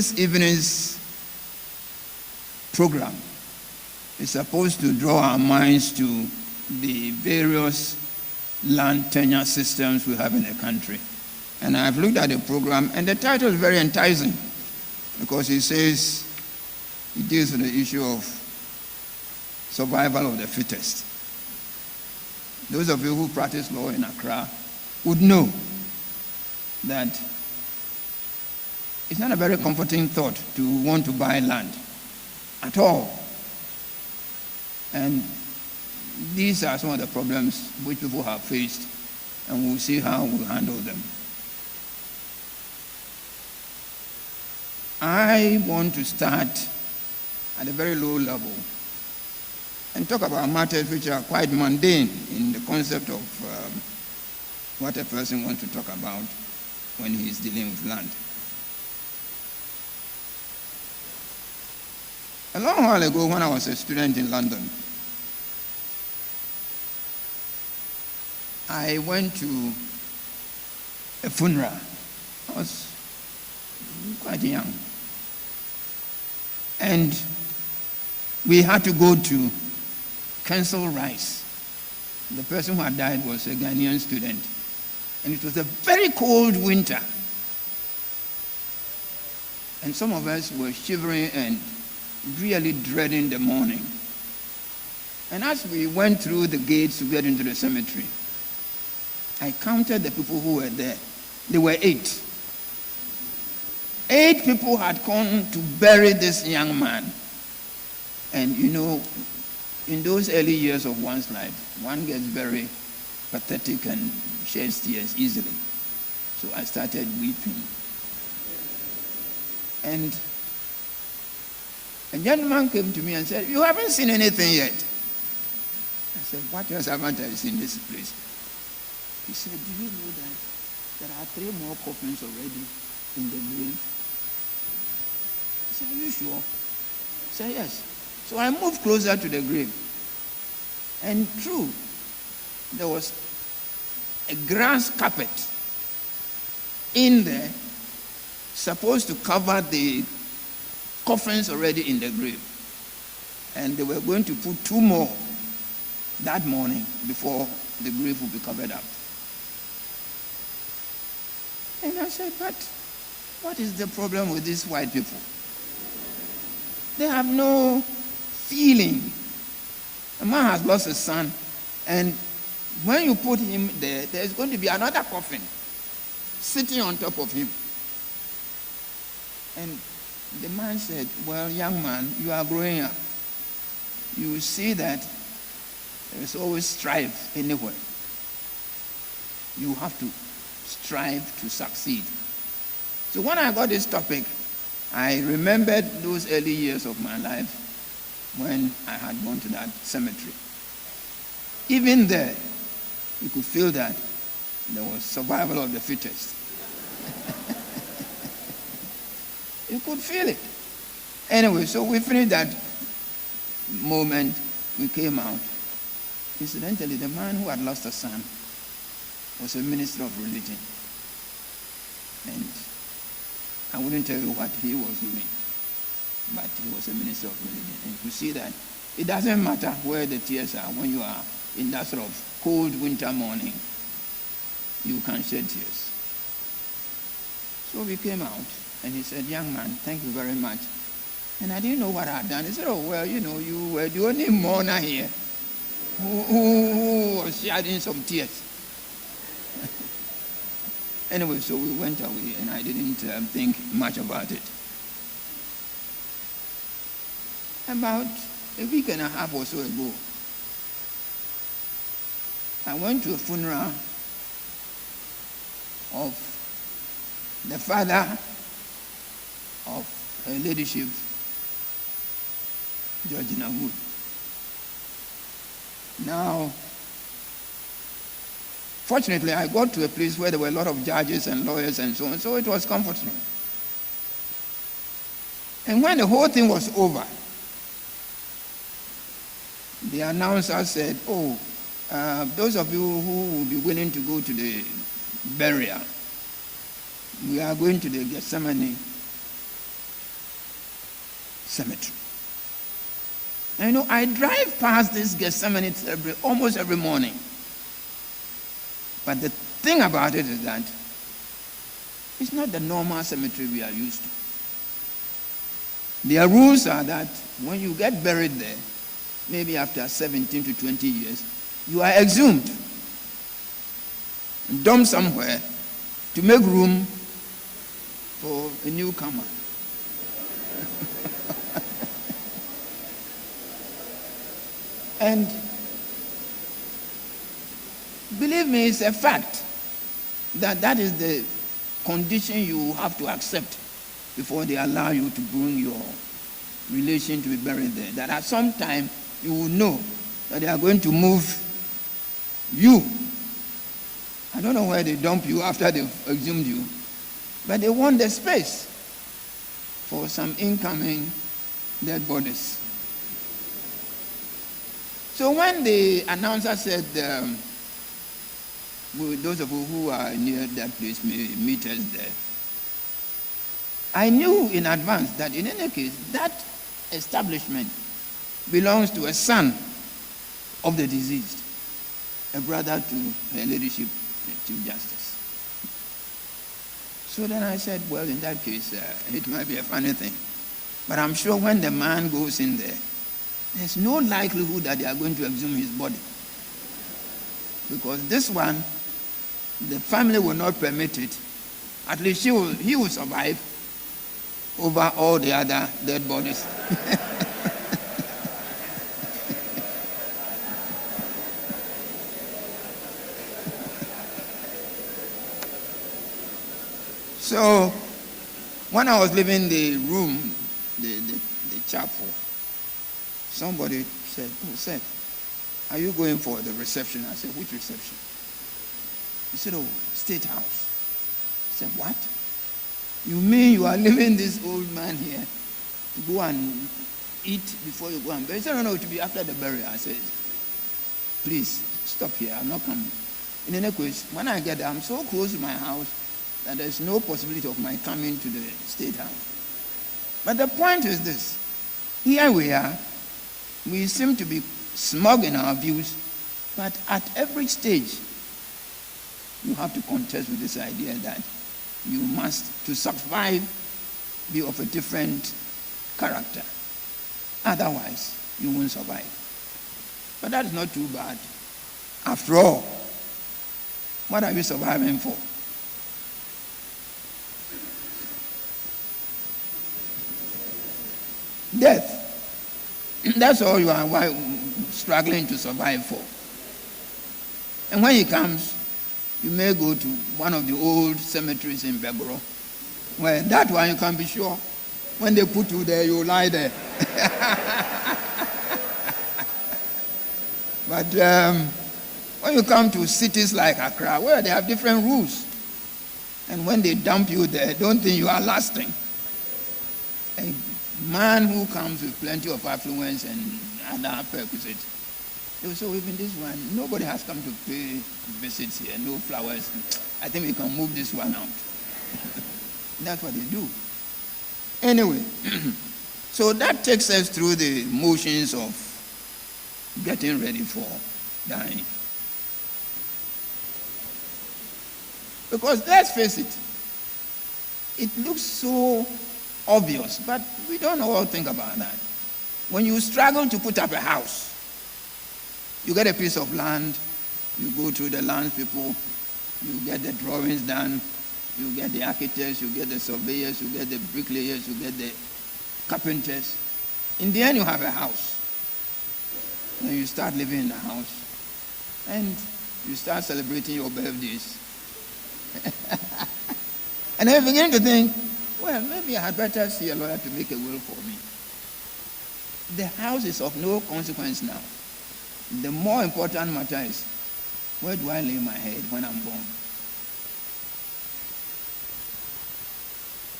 this evening's program is supposed to draw our minds to the various land tenure systems we have in the country. And I've looked at the program, and the title is very enticing because it says it deals with the issue of survival of the fittest. Those of you who practice law in Accra would know that it's not a very comforting thought to want to buy land at all. And these are some of the problems which people have faced, and we'll see how we'll handle them. I want to start at a very low level and talk about matters which are quite mundane in the concept of what a person wants to talk about when he is dealing with land. A long while ago, when I was a student in London, I went to a funeral. I was quite young. And we had to go to Kensal Rice. The person who had died was a Ghanaian student. And it was a very cold winter. And some of us were shivering and really dreading the morning. And as we went through the gates to get into the cemetery, I counted the people who were there. There were 8. 8 people had come to bury this young man. And you know, in those early years of one's life, one gets very pathetic and sheds tears easily. So I started weeping. And a gentleman came to me and said, "You haven't seen anything yet." I said, "What else haven't I seen in this place?" He said, "Do you know that there are 3 more coffins already in the grave?" I said, "Are you sure?" I said, "Yes." So I moved closer to the grave. And true, there was a grass carpet in there supposed to cover the coffins already in the grave. And they were going to put 2 more that morning before the grave would be covered up. And I said, "But what is the problem with these white people? They have no feeling. A man has lost his son, and when you put him there, there's going to be another coffin sitting on top of him." And the man said, "Well, young man, you are growing up. You will see that there is always strife anywhere. You have to strive to succeed." So when I got this topic, I remembered those early years of my life when I had gone to that cemetery. Even there, you could feel that there was survival of the fittest. You could feel it. Anyway, so we finished that moment. We came out. Incidentally, the man who had lost a son was a minister of religion. And I wouldn't tell you what he was doing, but he was a minister of religion. And you could see that it doesn't matter where the tears are when you are in that sort of cold winter morning. You can shed tears. So we came out, and he said, "Young man, thank you very much." And I didn't know what I had done. He said, "Oh, well, you know, you were the only mourner here who was shedding some tears." Anyway, so we went away, and I didn't think much about it. About a week and a half or so ago, I went to a funeral of the father of her ladyship, Georgina Wood. Now, fortunately, I got to a place where there were a lot of judges and lawyers and so on, so it was comforting. And when the whole thing was over, the announcer said, "Oh, those of you who will be willing to go to the burial, we are going to the Gethsemane cemetery. And I drive past this Gethsemane almost every morning. But the thing about it is that it's not the normal cemetery we are used to. Their rules are that when you get buried there, maybe after 17 to 20 years, you are exhumed and dumped somewhere to make room for a newcomer. And believe me, it's a fact that is the condition you have to accept before they allow you to bring your relation to be buried there. That at some time you will know that they are going to move you. I don't know where they dump you after they've exhumed you, but they want the space for some incoming dead bodies. So when the announcer said, those of you who are near that place may meet us there, I knew in advance that in any case, that establishment belongs to a son of the deceased, a brother to her ladyship, the Chief Justice. So then I said, well, in that case, it might be a funny thing. But I'm sure when the man goes in there, there's no likelihood that they are going to exhume his body. Because this one, the family will not permit it. At least he will survive over all the other dead bodies. So, when I was leaving the room, the chapel, somebody said, Seth, are you going for the reception? I said, which reception? He said, State House. I said, what? You mean you are leaving this old man here to go and eat before you go and bury? He said, no, it will be after the burial. I said, please, stop here. I'm not coming. In any case, when I get there, I'm so close to my house that there's no possibility of my coming to the State House. But the point is this. Here we are. We seem to be smug in our views, but at every stage, you have to contest with this idea that you must, to survive, be of a different character. Otherwise, you won't survive. But that's not too bad. After all, what are you surviving for? Death. That's all you are struggling to survive for. And when he comes, you may go to one of the old cemeteries in Begoro, where that one you can be sure, when they put you there, you lie there. But when you come to cities like Accra, where they have different rules, and when they dump you there, don't think you are lasting. A man who comes with plenty of affluence and other perquisites, they will say, even this one, nobody has come to pay visits here, no flowers. I think we can move this one out. That's what they do. Anyway, so that takes us through the motions of getting ready for dying. Because let's face it, it looks so obvious, but we don't all think about that. When you struggle to put up a house, you get a piece of land, you go to the land people, you get the drawings done, you get the architects, you get the surveyors, you get the bricklayers, you get the carpenters. In the end, you have a house. Then you start living in the house, and you start celebrating your birthdays. And then you begin to think, well, maybe I had better see a lawyer to make a will for me. The house is of no consequence now. The more important matter is, where do I lay my head when I'm born?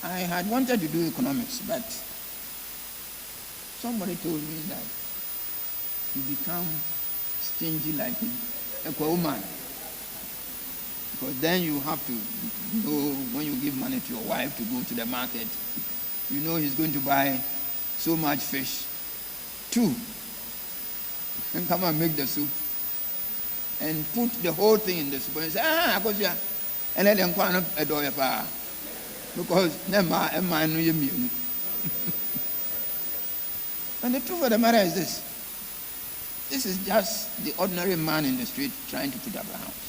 I had wanted to do economics, but somebody told me that you become stingy like a woman. Because then you have to know when you give money to your wife to go to the market, you know he's going to buy so much fish. 2, and come and make the soup. And put the whole thing in the soup and say, and let them go a door because never mind you. And the truth of the matter is this is just the ordinary man in the street trying to put up a house.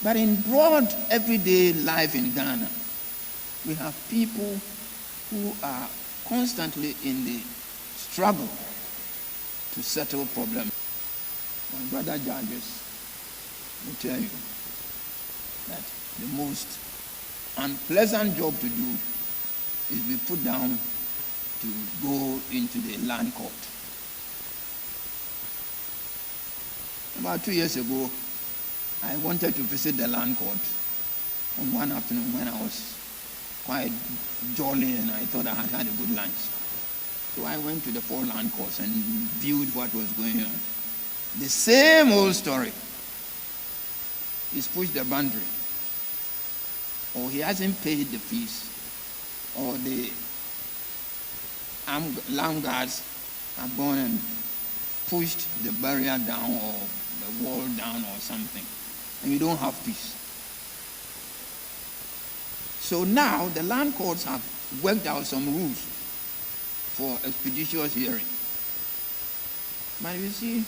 But in broad everyday life in Ghana, we have people who are constantly in the struggle to settle problems. My brother judges will tell you that the most unpleasant job to do is be put down to go into the land court. About 2 years ago, I wanted to visit the land court on one afternoon when I was quite jolly and I thought I had had a good lunch. So I went to the 4 land courts and viewed what was going on. The same old story. He's pushed the boundary, or he hasn't paid the fees, or the land guards have gone and pushed the barrier down or the wall down or something, and you don't have peace. So now the land courts have worked out some rules for expeditious hearing. But you see,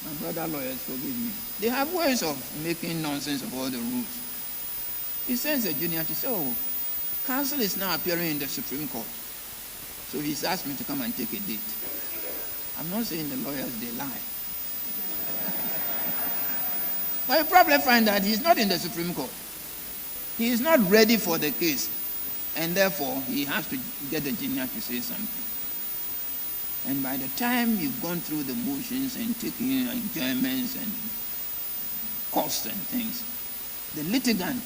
my brother lawyers, forgive me, they have ways of making nonsense of all the rules. He sends a junior to say, counsel is now appearing in the Supreme Court. So he's asked me to come and take a date. I'm not saying the lawyers, they lie. But you probably find that he's not in the Supreme Court. He is not ready for the case. And therefore, he has to get the junior to say something. And by the time you've gone through the motions and taking adjournments and costs and things, the litigant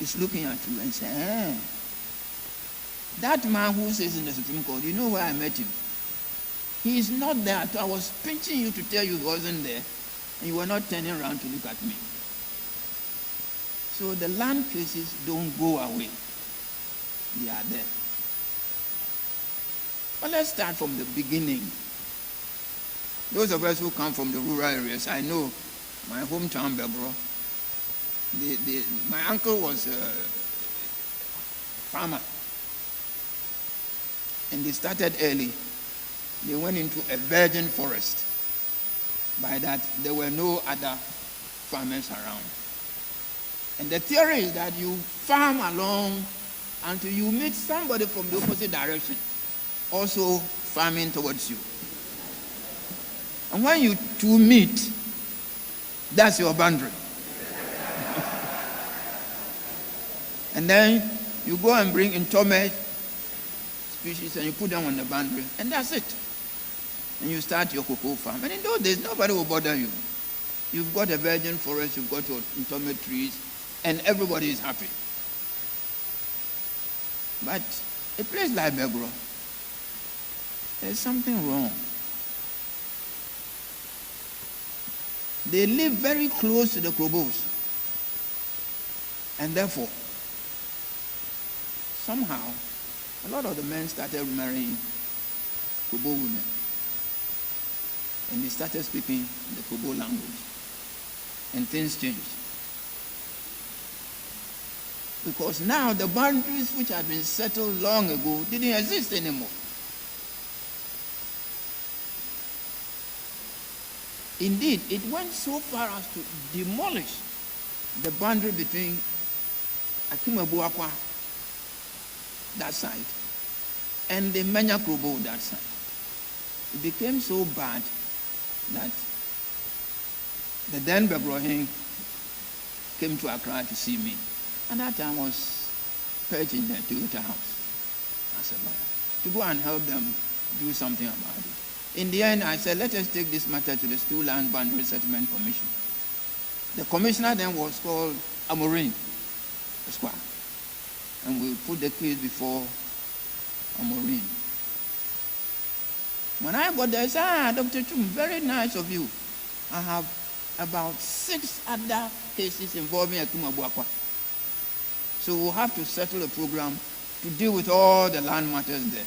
is looking at you and saying, that man who says in the Supreme Court, you know where I met him? He is not there. I was pinching you to tell you he wasn't there, and you were not turning around to look at me. So the land cases don't go away. They are there. But let's start from the beginning. Those of us who come from the rural areas, I know my hometown, Belbro, my uncle was a farmer. And they started early. They went into a virgin forest. By that, there were no other farmers around. And the theory is that you farm along until you meet somebody from the opposite direction, also farming towards you. And when you two meet, that's your boundary. And then you go and bring intomate species and you put them on the boundary, and that's it. And you start your cocoa farm. And in those days, nobody will bother you. You've got a virgin forest, you've got your intomate trees, and everybody is happy. But a place like Begro, there's something wrong. They live very close to the Krobos. And therefore, somehow, a lot of the men started marrying Krobo women. And they started speaking the Krobo language. And things changed. Because now the boundaries which had been settled long ago didn't exist anymore. Indeed, it went so far as to demolish the boundary between Achimota, that side, and the Menya Krobo, that side. It became so bad that the then Begrohin came to Accra to see me. And that time I was perched in the Toyota house as a lawyer to go and help them do something about it. In the end, I said, let us take this matter to the Stool Land Boundary Settlement Commission. The commissioner then was called Amorin Esquire. And we put the case before Amorin. When I got there, I said, Dr. Chum, very nice of you. I have about 6 other cases involving Achimota. So we'll have to settle a program to deal with all the land matters there.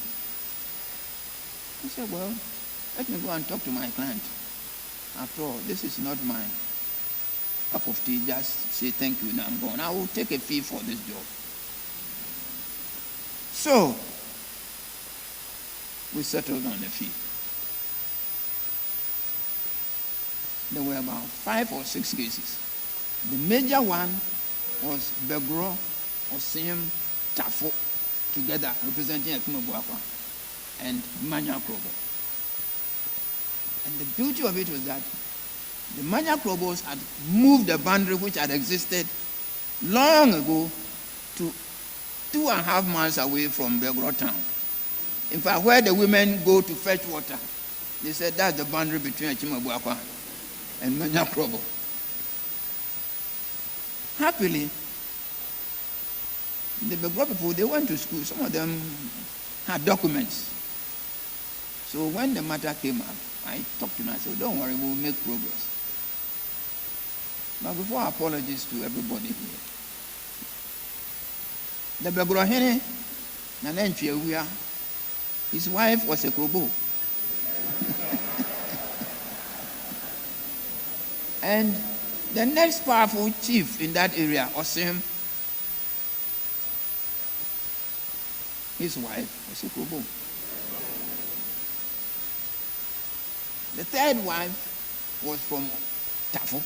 I said, well, let me go and talk to my client. After all, this is not my cup of tea. Just say thank you, now I'm gone. I will take a fee for this job. So, we settled on the fee. There were about 5 or 6 cases. The major one was Begro, Osim, Tafo, together representing Achimota and Manya Krobo. And the beauty of it was that the Manya Krobos had moved the boundary which had existed long ago to 2.5 miles away from Begro town. In fact, where the women go to fetch water, they said that's the boundary between Achimota and Manya Krobo. Happily, the Begro people, they went to school. Some of them had documents. So when the matter came up, I talked to them. I said, don't worry, we'll make progress. But before apologies to everybody here, the Begro Hene, his wife was a Krobo. And the next powerful chief in that area, Osim, his wife was a Krobo. The third wife was from Tafo.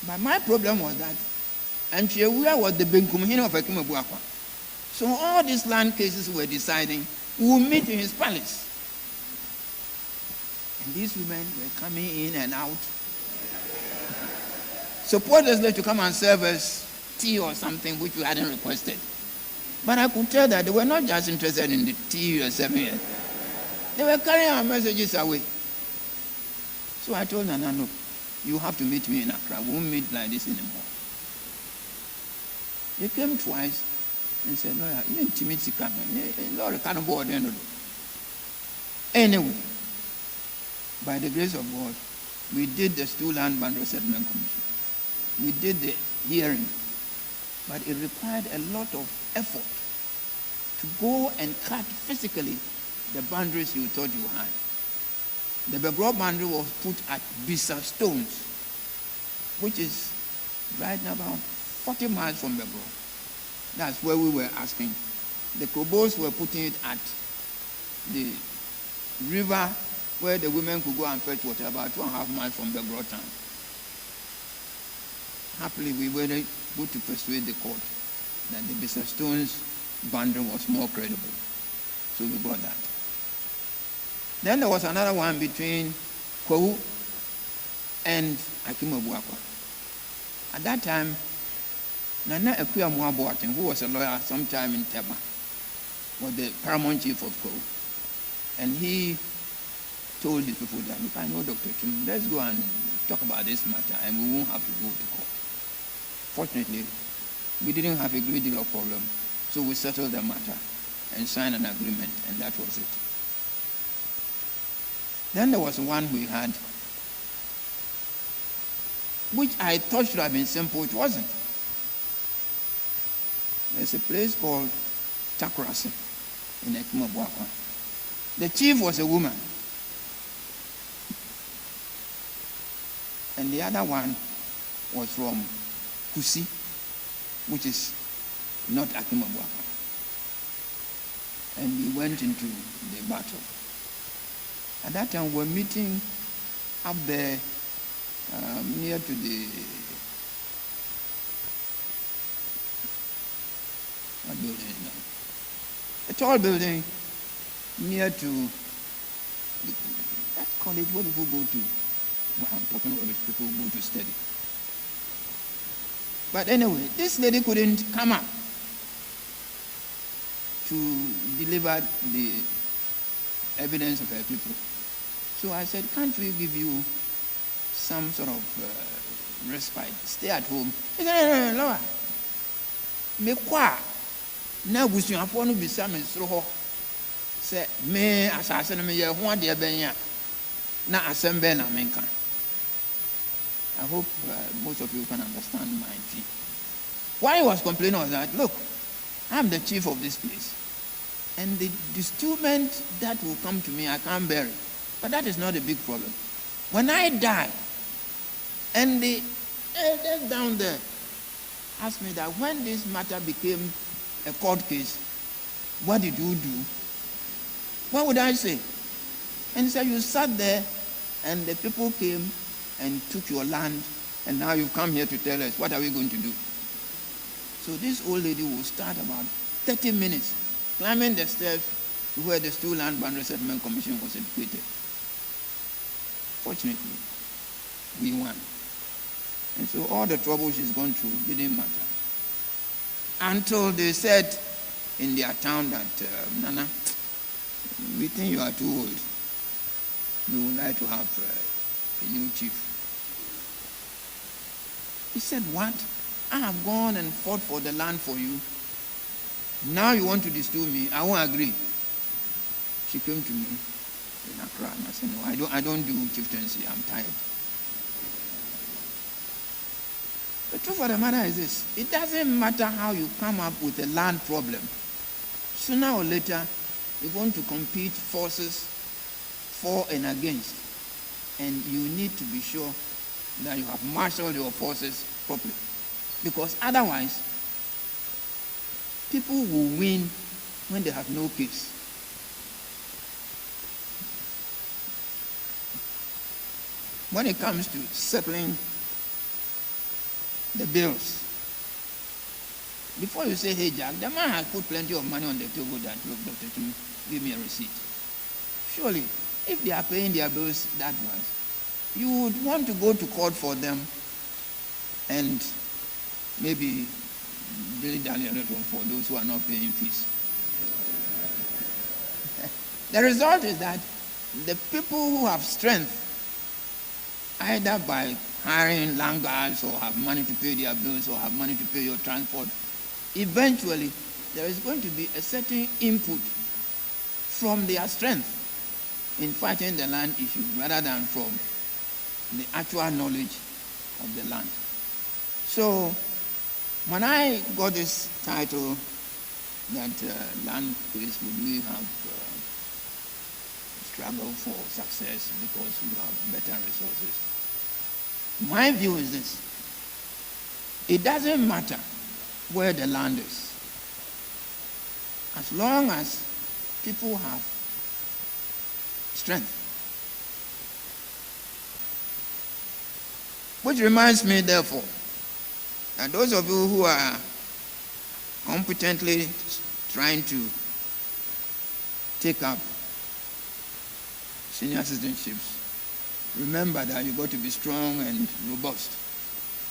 But my problem was that Anchiewia was the Benkumhine of Achimota. So all these land cases were deciding we will meet in his palace. And these women were coming in and out, supposedly to come and serve us tea or something which we hadn't requested. But I could tell that they were not just interested in the tea you were serving here. They were carrying our messages away. So I told Nana, no, you have to meet me in Accra. We won't meet like this anymore. They came twice and said, lawyer, you need to meet Sikano. Lord, can't board. Anyway, by the grace of God, we did the Stool Land Boundary Settlement Commission. We did the hearing, but it required a lot of effort to go and cut physically the boundaries you thought you had. The Begro boundary was put at Bisa Stones, which is right now about 40 miles from Begro. That's where we were asking. The Krobos were putting it at the river where the women could go and fetch water, about 2.5 miles from Begro town. Happily, we were able to persuade the court that the Bisa Stones boundary was more credible. So we got that. Then there was another one between Kwahu and Achimota. At that time, Nana Ekuya Muaboatin, who was a lawyer sometime in Tema, was the paramount chief of Kwahu. And he told his people that, look, I know Dr. Kim, let's go and talk about this matter and we won't have to go to court. Fortunately, we didn't have a great deal of problem, so we settled the matter and signed an agreement, and that was it. Then there was one we had, which I thought should have been simple. It wasn't. There's a place called Takrasi in Achimota. The chief was a woman. And the other one was from Kusi, which is not Achimota. And we went into the battle. At that time, we were meeting up there near to the what building is now? A tall building near to that college where people go to. Well, I'm talking about people who go to study. But anyway, this lady couldn't come up to deliver the evidence of her people. So I said, can't we give you some sort of respite? Stay at home. He said, no. Me kwa na busuafo no bisa me soro ho se me asase no me ye ho ade benya na asem na menka. I hope most of you can understand my thing. Why he was complaining was that, look, I'm the chief of this place. And the disturment that will come to me, I can't bear it. But that is not a big problem. When I die, and the elders down there asked me that when this matter became a court case, what did you do? What would I say? And he said, you sat there and the people came and took your land, and now you come here to tell us, what are we going to do? So this old lady will start about 30 minutes climbing the steps to where the Stool Land Boundary Settlement Commission was educated. Fortunately, we won. And so all the trouble she's gone through didn't matter. Until they said in their town that, Nana, we think you are too old. We would like to have a new chief. He said, what? I have gone and fought for the land for you. Now you want to disturb me? I won't agree. She came to me in Accra and I said, no, I don't do chieftaincy. I'm tired. The truth of the matter is this. It doesn't matter how you come up with a land problem. Sooner or later, you're going to compete forces for and against. And you need to be sure that you have marshaled your forces properly. Because otherwise, people will win when they have no case. When it comes to settling the bills, before you say, hey Jack, the man has put plenty of money on the table that, look, Dr. Tim, give me a receipt. Surely, if they are paying their bills that much, you would want to go to court for them and maybe dilly-dally a little for those who are not paying fees. The result is that the people who have strength, either by hiring land guards or have money to pay their bills or have money to pay your transport, eventually there is going to be a certain input from their strength in fighting the land issue rather than from the actual knowledge of the land. So when I got this title that land case would we have struggle for success because you have better resources. My view is this. It doesn't matter where the land is. As long as people have strength. Which reminds me, therefore, that those of you who are competently trying to take up senior citizenships, remember that you've got to be strong and robust,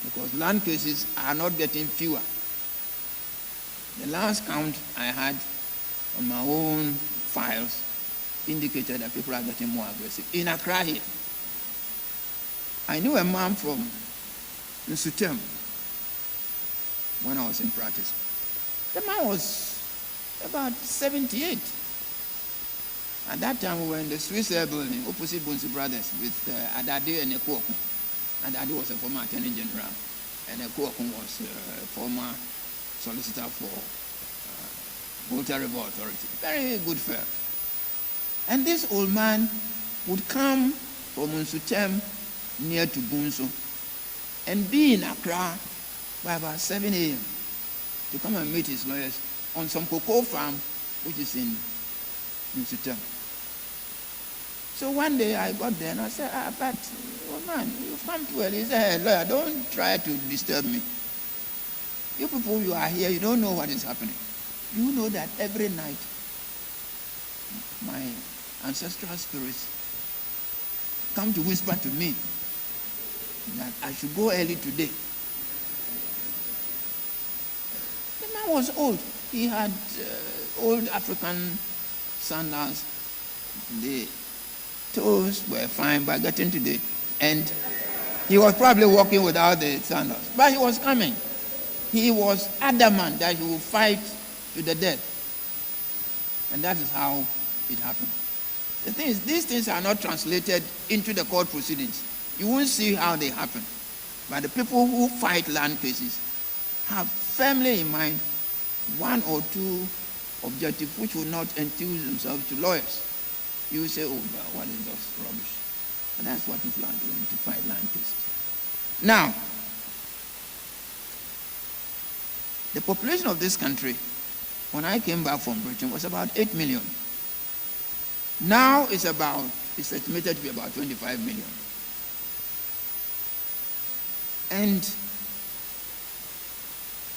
because land cases are not getting fewer. The last count I had on my own files indicated that people are getting more aggressive. In Accra here, I knew a man from Nsutem when I was in practice. The man was about 78. At that time, we were in the Swiss Air building, opposite Bunsi Brothers, with Adade and Ekwoku. Adade was a former Attorney General, and Ekwoku was a former solicitor for Volta River Authority. Very good firm. And this old man would come from Nsutem near to Bunso and be in Accra by about 7 a.m. to come and meet his lawyers on some cocoa farm, which is in Nsutem. So one day I got there and I said, but, oh man, you've come too early. He said, hey, lawyer, don't try to disturb me. You people, you are here, you don't know what is happening. You know that every night, my ancestral spirits come to whisper to me that I should go early today. The man was old. He had old African sandals. The toes were fine by getting to the end. He was probably walking without the sandals. But he was coming. He was adamant that he would fight to the death. And that is how it happened. The thing is, these things are not translated into the court proceedings. You won't see how they happen. But the people who fight land cases have firmly in mind one or two objective, which will not enthuse themselves to lawyers. You will say, oh, what is this rubbish? And that's what people are doing to fight land cases. Now, the population of this country, when I came back from Britain, was about 8 million. Now it's estimated to be about 25 million. And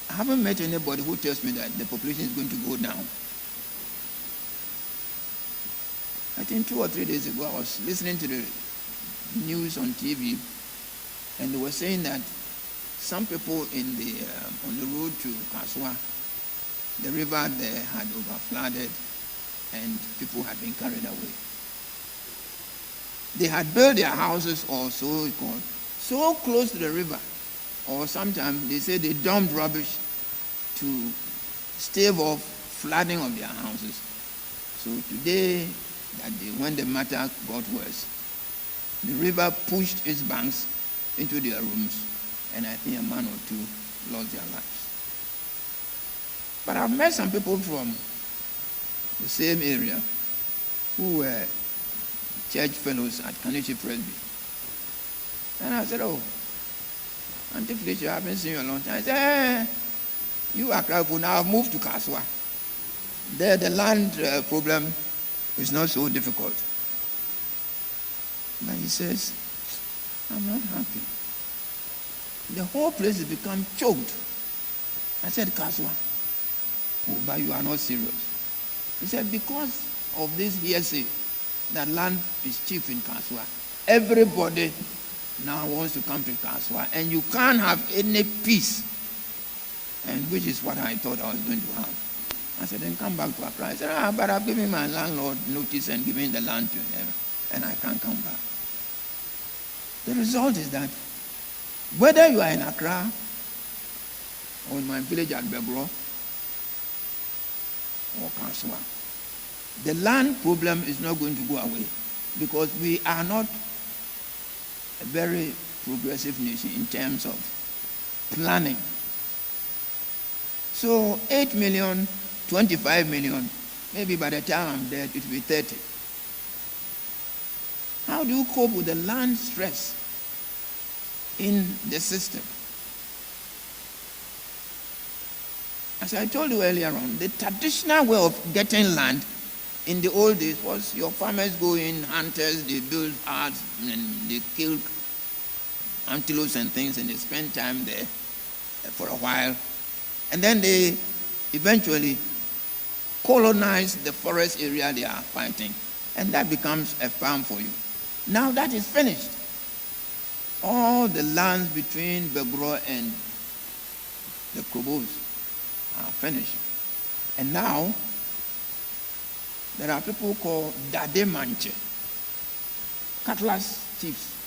I haven't met anybody who tells me that the population is going to go down. I think 2 or 3 days ago, I was listening to the news on TV, and they were saying that some people on the road to Kaswa, the river there had overflooded, and people had been carried away. They had built their houses, or so close to the river, or sometimes they say they dumped rubbish to stave off flooding of their houses. So today, when the matter got worse, the river pushed its banks into their rooms, and I think a man or 2 lost their lives. But I've met some people from the same area who were church fellows at Kanichi Presby. And I said, oh, Auntie Felicia, I haven't seen you a long time. I said, you are Krakow, now move to Kaswa. There, the land problem is not so difficult. But he says, I'm not happy. The whole place has become choked. I said, Kaswa. Oh, but you are not serious. He said, because of this hearsay that land is cheap in Kaswa, everybody now wants to come to Kaswa, and you can't have any peace. And which is what I thought I was going to have. I said, then come back to Accra. I said, but I've given my landlord notice and given the land to him, and I can't come back. The result is that whether you are in Accra or in my village at Begro or Kaswa, the land problem is not going to go away, because we are not a very progressive nation in terms of planning. So 8 million, 25 million, maybe by the time I'm dead, it will be 30. How do you cope with the land stress in the system? As I told you earlier on, the traditional way of getting land in the old days was your farmers go in, hunters, they build huts, and they kill antelopes and things, and they spend time there for a while. And then they eventually colonize the forest area they are fighting, and that becomes a farm for you. Now that is finished. All the lands between Begro and the Krobos are finished. And now there are people called Dade Manche, cutlass chiefs,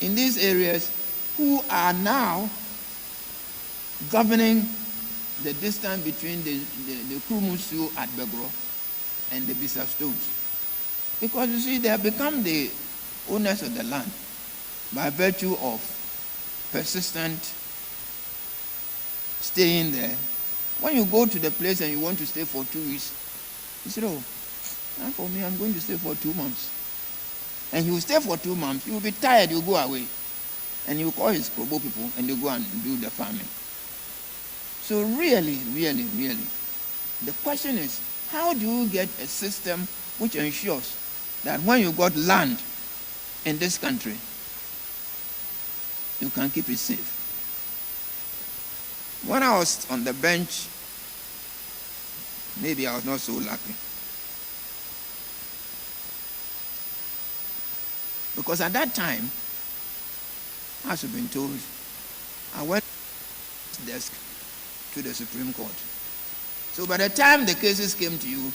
in these areas, who are now governing the distance between the Krumusu at Begro and the Bisa Stones. Because you see, they have become the owners of the land by virtue of persistent staying there. When you go to the place and you want to stay for 2 weeks, you say, oh, for me, I'm going to stay for 2 months. And he will stay for 2 months. He will be tired, he'll go away. And he will call his Krobo people and they go and do the farming. So really, the question is, how do you get a system which ensures that when you got land in this country, you can keep it safe? When I was on the bench, maybe I was not so lucky. Because at that time, as you've been told, I went to the desk to the Supreme Court. So by the time the cases came to you,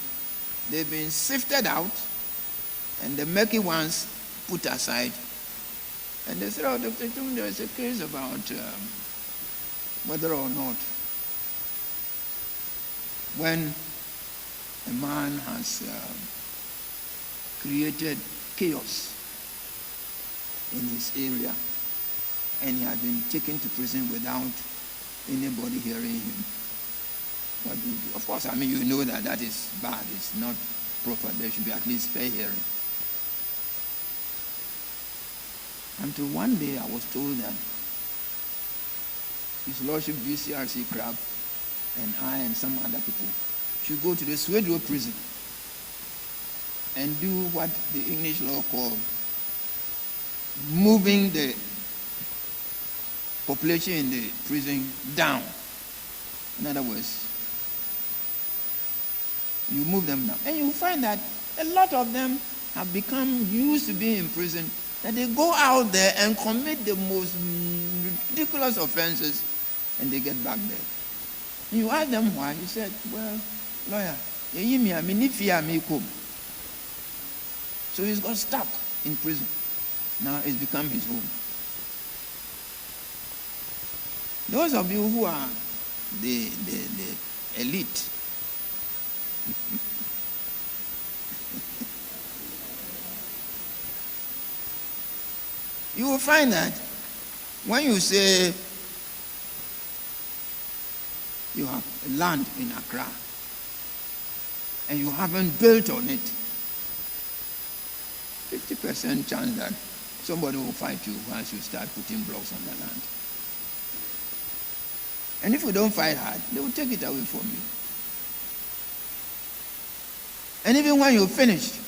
they've been sifted out and the murky ones put aside. And they said, oh, Dr. Tum, there is a case about whether or not when a man has created chaos in his area and he had been taken to prison without anybody hearing him, What do you do? Of course, you know that is bad. It's not proper. There should be at least fair hearing. Until one day I was told that His Lordship VCRC Crab and I and some other people should go to the Swedro prison and do what the English law called moving the population in the prison down. In other words, you move them down. And you find that a lot of them have become used to being in prison, that they go out there and commit the most ridiculous offenses and they get back there. And you ask them why. He said, well, lawyer, so he's got stuck in prison. Now it's become his home. Those of you who are the elite, you will find that when you say you have land in Accra and you haven't built on it, 50% chance that somebody will fight you once you start putting blocks on the land. And if you don't fight hard, they will take it away from you. And even when you're finished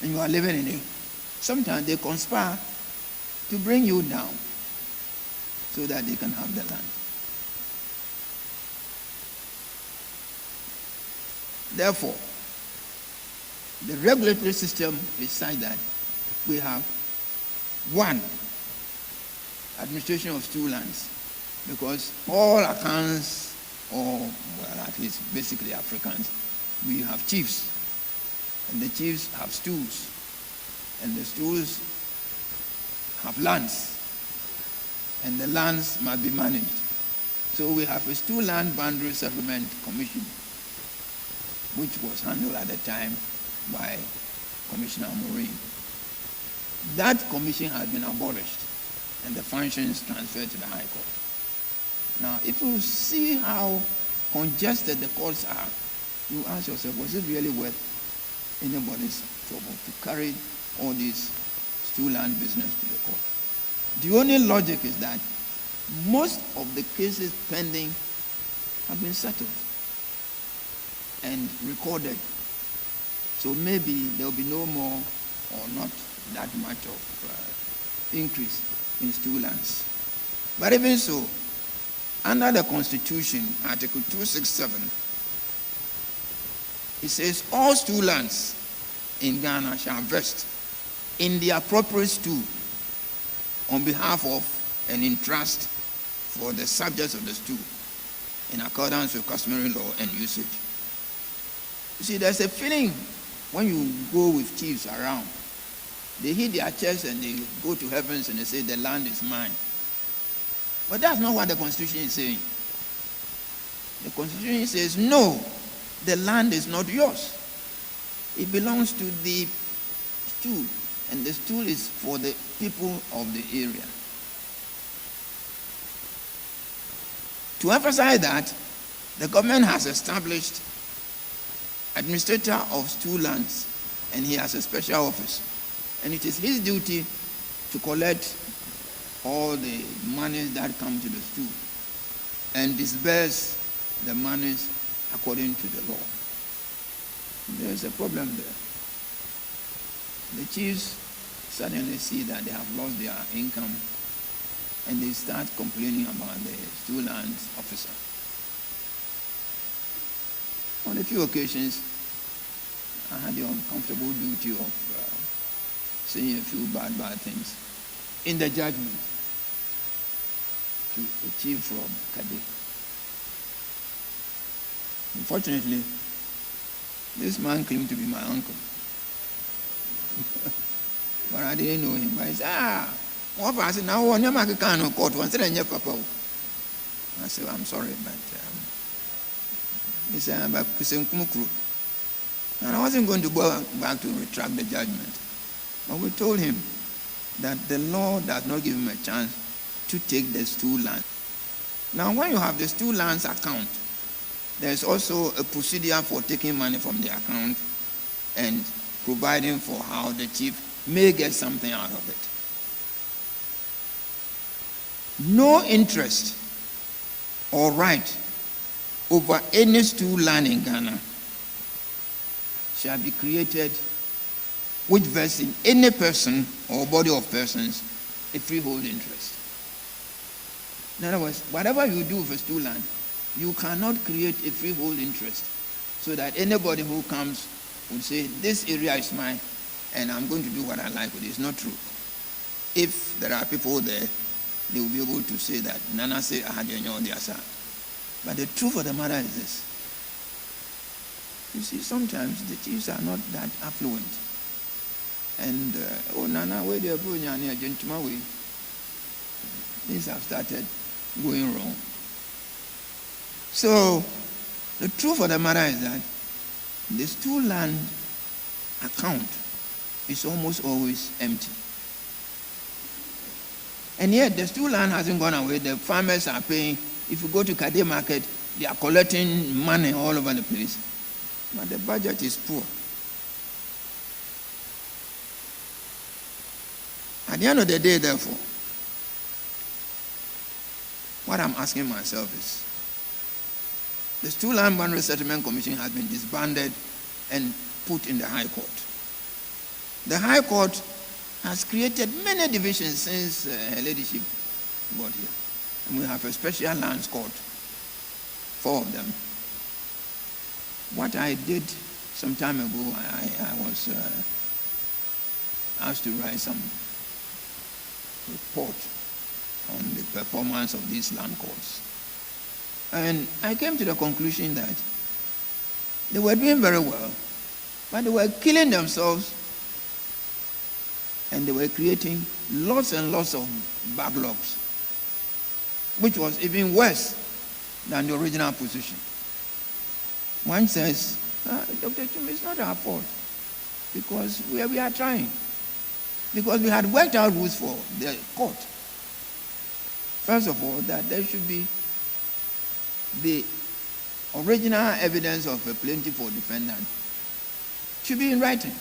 and you are living in it, sometimes they conspire to bring you down so that they can have the land. Therefore, the regulatory system is such that we have one administration of stew lands, because all accounts, or well, at least basically Africans, we have chiefs, and the chiefs have stews, and the stews have lands, and the lands must be managed. So we have a stew land boundary settlement commission, which was handled at the time by Commissioner Maureen. That commission has been abolished and the functions transferred to the High Court. Now, if you see how congested the courts are, you ask yourself, was it really worth anybody's trouble to carry all this stew land business to the court? The only logic is that most of the cases pending have been settled and recorded. So maybe there will be no more or not that much of increase in stew lands. But even so, under the Constitution, Article 267, it says all stew lands in Ghana shall vest in the appropriate stew on behalf of and in trust for the subjects of the stew in accordance with customary law and usage. You see, there's a feeling when you go with chiefs around, they hit their chest and they go to heavens and they say, the land is mine. But that's not what the Constitution is saying. The Constitution says, no, the land is not yours. It belongs to the stool, and the stool is for the people of the area. To emphasize that, the government has established administrator of stew lands, and he has a special office. And it is his duty to collect all the monies that come to the stew and disburse the monies according to the law. There's a problem there. The chiefs suddenly see that they have lost their income and they start complaining about the stew lands officer. On a few occasions, I had the uncomfortable duty of saying a few bad things in the judgment to a chief from Kade. Unfortunately, this man claimed to be my uncle. But I didn't know him. But he said, what I said, now I'm not going to court. I said, I'm sorry, but he said, and I wasn't going to go back to retract the judgment. But we told him that the law does not give him a chance to take the stew land. Now, when you have the stew lands account, There's also a procedure for taking money from the account and providing for how the chief may get something out of it. No interest or right over any stool land in Ghana shall be created which vests in any person or body of persons a freehold interest. In other words, whatever you do with a stool land, you cannot create a freehold interest so that anybody who comes would say, this area is mine and I'm going to do what I like with it. It's not true. If there are people there, they will be able to say that Nana say I had on their side. But the truth of the matter is this. You see, sometimes the chiefs are not that affluent. And Nana, where they are going, gentleman way, things have started going wrong. So the truth of the matter is that the stool land account is almost always empty. And yet the stool land hasn't gone away. The farmers are paying. If you go to Kade Market, they are collecting money all over the place. But the budget is poor. At the end of the day, therefore, what I'm asking myself is, the Stool Land Boundary Settlement Commission has been disbanded and put in the High Court. The High Court has created many divisions since her ladyship got here. And we have a special lands court, 4 of them. What I did some time ago, I was asked to write some report on the performance of these land courts. And I came to the conclusion that they were doing very well, but they were killing themselves and they were creating lots and lots of backlogs, which was even worse than the original position. One says, Dr. Chum, it's not our fault because we are trying. Because we had worked out rules for the court. First of all, that there should be the original evidence of a plaintiff or defendant should be in writing.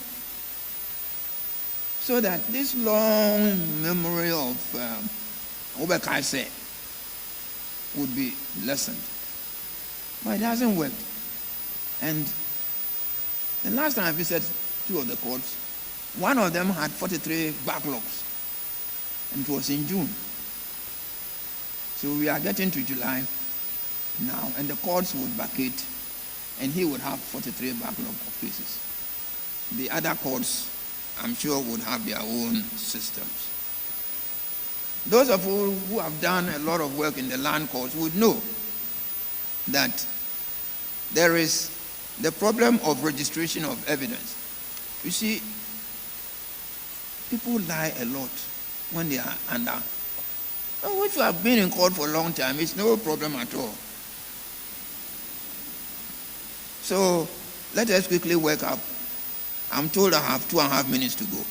So that this long memory of Obekaise would be lessened. But it hasn't worked. And the last time I visited 2 of the courts, one of them had 43 backlogs. And it was in June. So we are getting to July now, and the courts would vacate, and he would have 43 backlog of cases. The other courts, I'm sure, would have their own systems. Those of you who have done a lot of work in the land courts would know that there is the problem of registration of evidence. You see, people lie a lot when they are under. If you have been in court for a long time, it's no problem at all. So let us quickly work up. I'm told I have 2.5 minutes to go.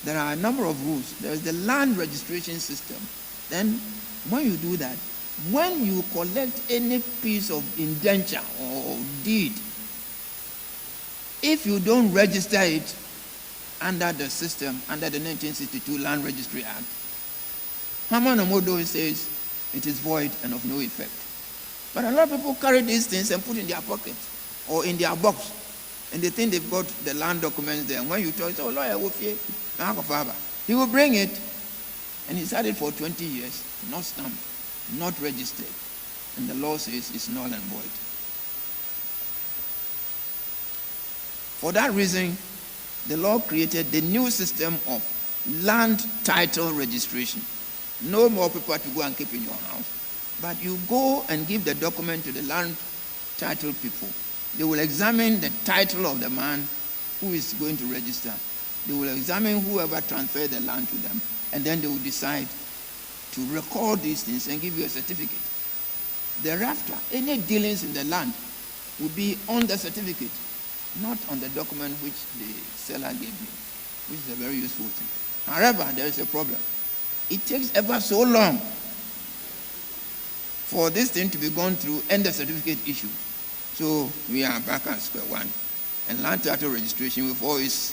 There are a number of rules. There is the land registration system. Then when you do that, when you collect any piece of indenture or deed, if you don't register it under the system, under the 1962 Land Registry Act, Haman Omodo says it is void and of no effect. But a lot of people carry these things and put in their pocket or in their box, and they think they've got the land documents there. And when you talk, oh, lawyer, he will bring it, and he's had it for 20 years, not stamped, not registered, and the law says it's null and void. For that reason, the law created the new system of land title registration. No more paper to go and keep in your house, but you go and give the document to the land title people. They will examine the title of the man who is going to register. They will examine whoever transferred the land to them, and then they will decide to record these things and give you a certificate. Thereafter, any dealings in the land will be on the certificate, not on the document which the seller gave you, which is a very useful thing. However, there is a problem. It takes ever so long for this thing to be gone through and the certificate issued. So we are back at square one. And land title registration, with all its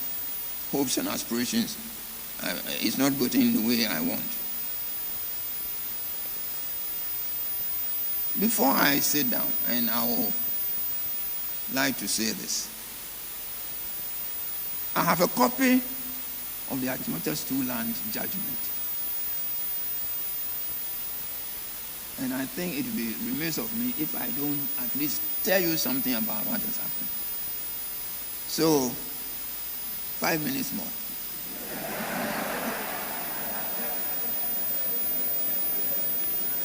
hopes and aspirations, is not getting the way I want. Before I sit down, and I would like to say this, I have a copy of the Achimota Speaks land judgment. And I think it would be remiss of me if I don't at least tell you something about what has happened. So, 5 minutes more.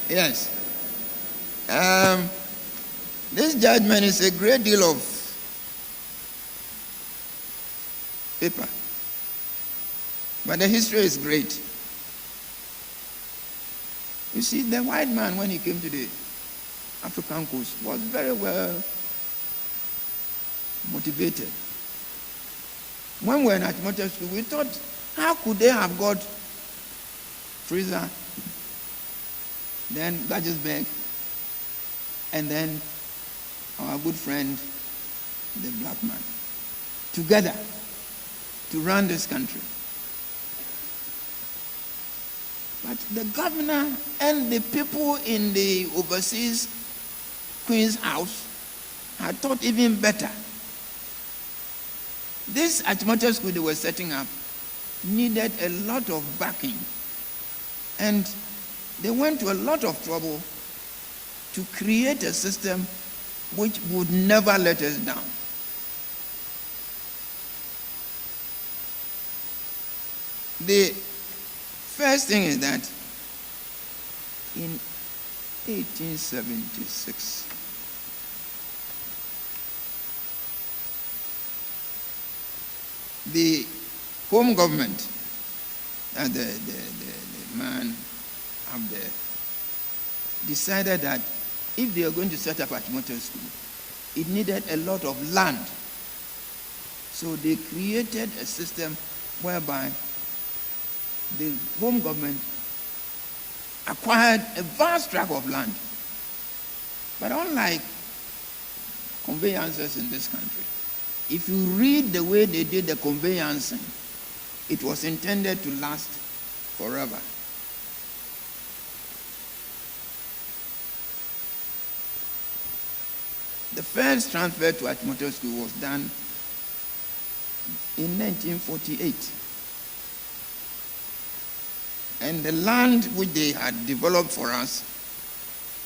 Yes. This judgment is a great deal of paper. But the history is great. You see, the white man, when he came to the African coast, was very well motivated. When we were in Achimota Speaks, we thought, how could they have got Fraser, then Gadgesberg, and then our good friend, the black man, together to run this country? But the governor and the people in the overseas Queen's House had thought even better. This Achimota Speaks they were setting up needed a lot of backing. And they went to a lot of trouble to create a system which would never let us down. The first thing is that in 1876, the home government, the man up there, decided that if they are going to set up Achimota Speaks, it needed a lot of land. So they created a system whereby the home government acquired a vast tract of land. But unlike conveyances in this country, if you read the way they did the conveyancing, it was intended to last forever. The first transfer to Achimota Speaks was done in 1948. And the land which they had developed for us,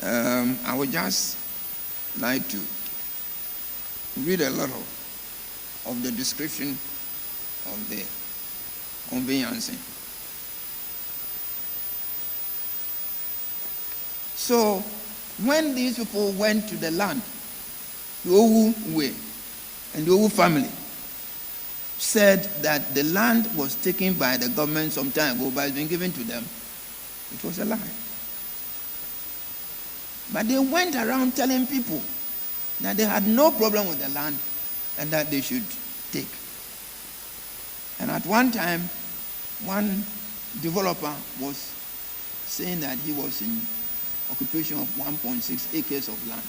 I would just like to read a lot of the description of the conveyancing. So, when these people went to the land, the Owu way and the Owu family said that the land was taken by the government some time ago, but it's been given to them, it was a lie. But they went around telling people that they had no problem with the land and that they should take. And at one time, one developer was saying that he was in occupation of 1.6 acres of land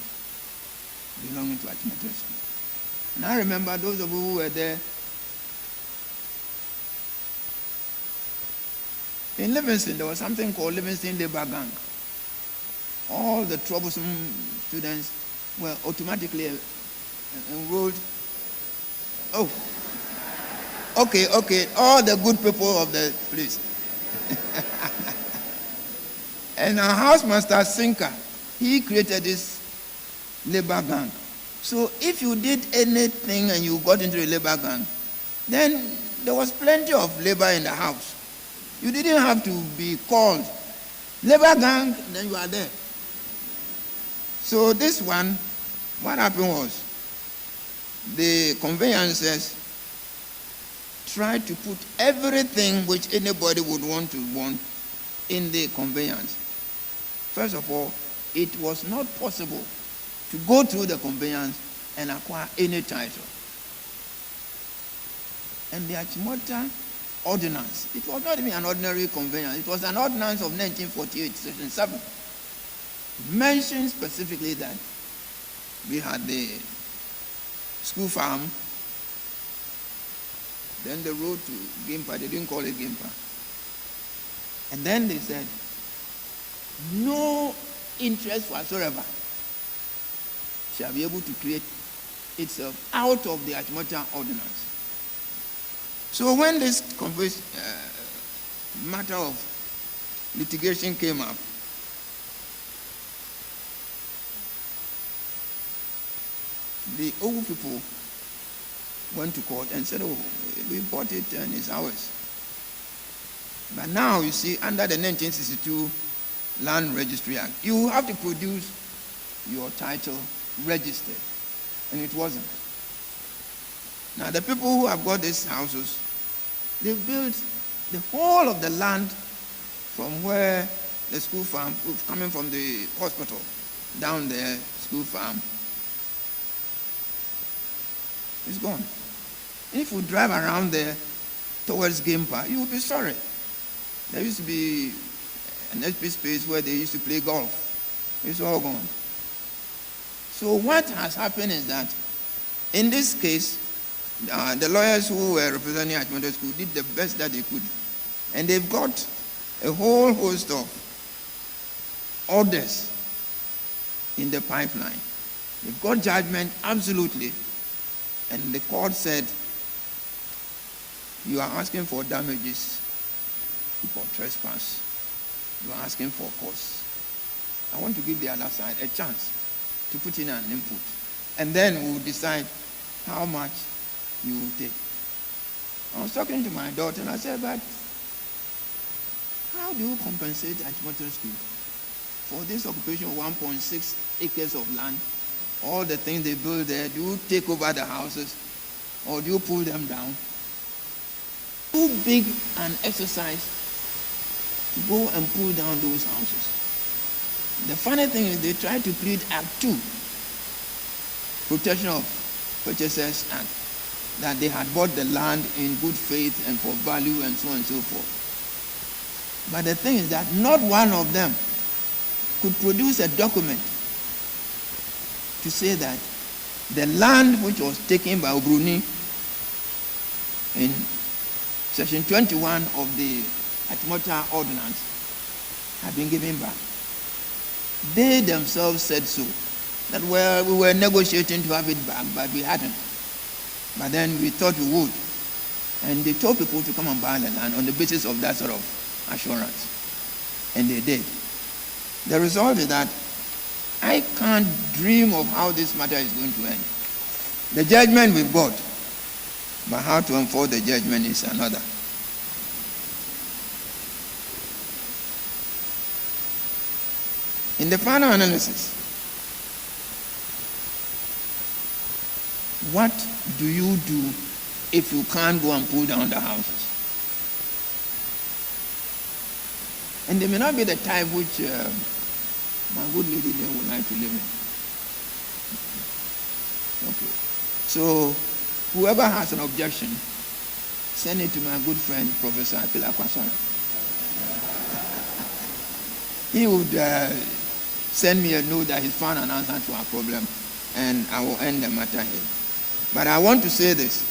belonging to Achimota Speaks. And I remember those of you who were there in Livingston, there was something called Livingston Labor Gang. All the troublesome students were automatically enrolled. Oh, okay, all the good people of the place. And our housemaster Sinker, he created this labor gang. So if you did anything and you got into a labor gang, then there was plenty of labor in the house. You didn't have to be called labor gang, then you are there. So this one, what happened was, the conveyancers tried to put everything which anybody would want in the conveyance. First of all, it was not possible to go through the conveyance and acquire any title. And the Achimota ordinance, it was not even an ordinary conveyance, it was an ordinance of 1948, section 7. mentioned specifically that we had the school farm, then the road to Gimpa. They didn't call it Gimpa. And then they said, no interest whatsoever shall be able to create itself out of the Achimota ordinance. So when this matter of litigation came up, the old people went to court and said, oh, we bought it and it's ours. But now, you see, under the 1962 Land Registry Act, you have to produce your title registered. And it wasn't. Now, the people who have got these houses, they've built the whole of the land from where the school farm, coming from the hospital, down there, school farm, it's gone. If you drive around there towards Gimpa, you will be sorry. There used to be an SP space where they used to play golf. It's all gone. So what has happened is that in this case, the lawyers who were representing Achimota School did the best that they could. And they've got a whole host of orders in the pipeline. They've got judgment, absolutely. And the court said, you are asking for damages for trespass. You are asking for costs. I want to give the other side a chance to put in an input. And then we'll decide how much you will take. I was talking to my daughter and I said, but how do you compensate Achimota School for this occupation of 1.6 acres of land? All the things they build there, do you take over the houses or do you pull them down? Too big an exercise to go and pull down those houses. The funny thing is they try to plead Act 2, Protection of Purchasers Act, that they had bought the land in good faith and for value and so on and so forth. But the thing is that not one of them could produce a document to say that the land which was taken by Obruni in Section 21 of the Achimota Ordinance had been given back. They themselves said so, that well, we were negotiating to have it back, but we hadn't. But then we thought we would. And they told people to come and buy the land on the basis of that sort of assurance. And they did. The result is that I can't dream of how this matter is going to end. The judgment we've got, but how to enforce the judgment is another. In the final analysis, what do you do if you can't go and pull down the houses? And they may not be the type which my good lady there would like to live in. Okay. So whoever has an objection, send it to my good friend, Professor Apila Kwasara. He would send me a note that he's found an answer to our problem, and I will end the matter here. But I want to say this.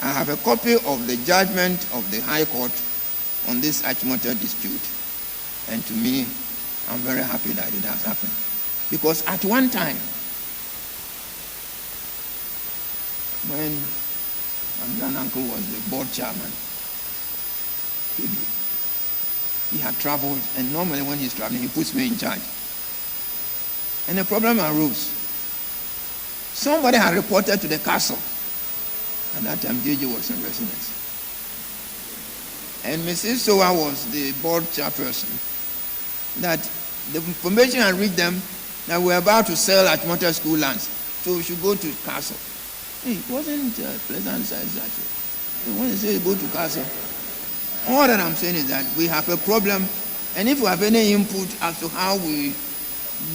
I have a copy of the judgment of the High Court on this Achimota dispute. And to me, I'm very happy that it has happened. Because at one time, when my granduncle was the board chairman, he had traveled, and normally when he's traveling, he puts me in charge. And a problem arose. Somebody had reported to the castle. At that time, JJ was in residence. And Mrs. Sowa was the board chairperson. That the information had reached them that we're about to sell Achimota School lands. So we should go to castle. Hey, it wasn't pleasant size actually. When they say go to castle, all that I'm saying is that we have a problem, and if we have any input as to how we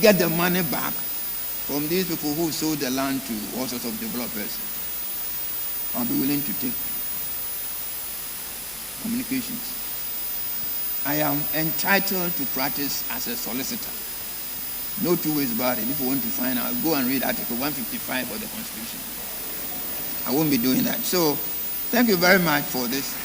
get the money back from these people who sold the land to all sorts of developers, I'll be willing to take communications. I am entitled to practice as a solicitor. No two ways about it. If you want to find out, go and read Article 155 of the Constitution. I won't be doing that. So, thank you very much for this.